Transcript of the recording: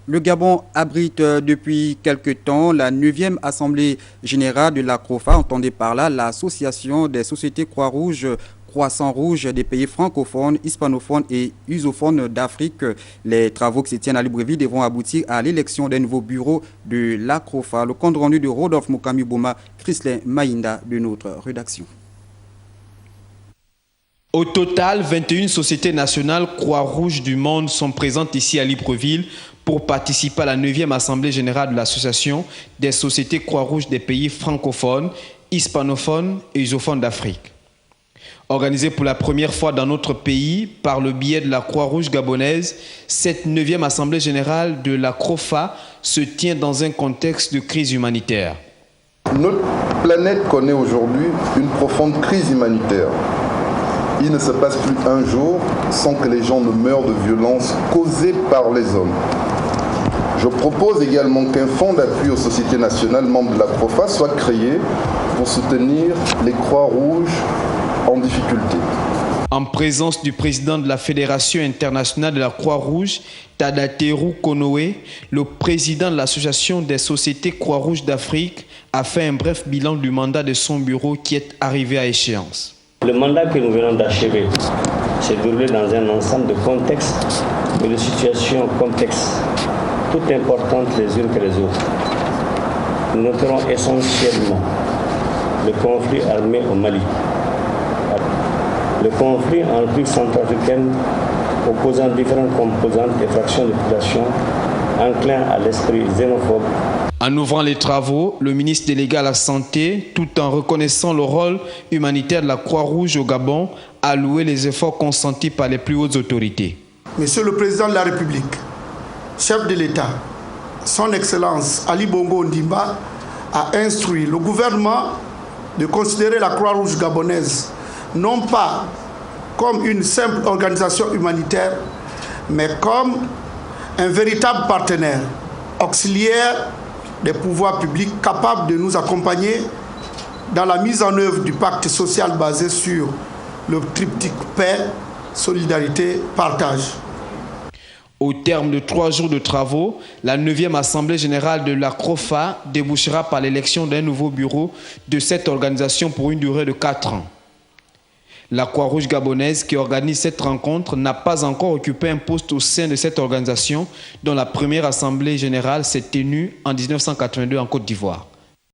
Le Gabon abrite depuis quelque temps la 9e Assemblée générale de la CROFA, entendez par là l'Association des sociétés Croix-Rouge, Croissant-Rouge des pays francophones, hispanophones et usophones d'Afrique. Les travaux qui se tiennent à Libreville devront aboutir à l'élection d'un nouveau bureau de la CROFA. Le compte rendu de Rodolphe Mokami-Bouma, Chrislin Maïnda de notre rédaction. Au total, 21 sociétés nationales Croix-Rouge du monde sont présentes ici à Libreville pour participer à la 9e Assemblée générale de l'Association des sociétés Croix-Rouge des pays francophones, hispanophones et usophones d'Afrique. Organisée pour la première fois dans notre pays par le biais de la Croix-Rouge gabonaise, cette 9e Assemblée générale de la CROFA se tient dans un contexte de crise humanitaire. Notre planète connaît aujourd'hui une profonde crise humanitaire. Il ne se passe plus un jour sans que les gens ne meurent de violences causées par les hommes. Je propose également qu'un fonds d'appui aux sociétés nationales membres de la CROFA soit créé pour soutenir les Croix-Rouges en difficulté. En présence du président de la Fédération internationale de la Croix-Rouge, Tadateru Konoe, le président de l'Association des sociétés Croix-Rouge d'Afrique a fait un bref bilan du mandat de son bureau qui est arrivé à échéance. Le mandat que nous venons d'achever s'est déroulé dans un ensemble de contextes et de situations complexes, toutes importantes les unes que les autres. Nous noterons essentiellement le conflit armé au Mali, le conflit en République centrafricaine opposant différentes composantes et fractions de population enclins à l'esprit xénophobe. En ouvrant les travaux, le ministre délégué à la Santé, tout en reconnaissant le rôle humanitaire de la Croix-Rouge au Gabon, a loué les efforts consentis par les plus hautes autorités. Monsieur le Président de la République, chef de l'État, son Excellence Ali Bongo Ondimba a instruit le gouvernement de considérer la Croix-Rouge gabonaise non pas comme une simple organisation humanitaire, mais comme un véritable partenaire auxiliaire des pouvoirs publics capables de nous accompagner dans la mise en œuvre du pacte social basé sur le triptyque paix, solidarité, partage. Au terme de 3 jours de travaux, la 9e Assemblée générale de la CROFA débouchera par l'élection d'un nouveau bureau de cette organisation pour une durée de 4 ans. La Croix-Rouge gabonaise qui organise cette rencontre n'a pas encore occupé un poste au sein de cette organisation dont la première assemblée générale s'est tenue en 1982 en Côte d'Ivoire.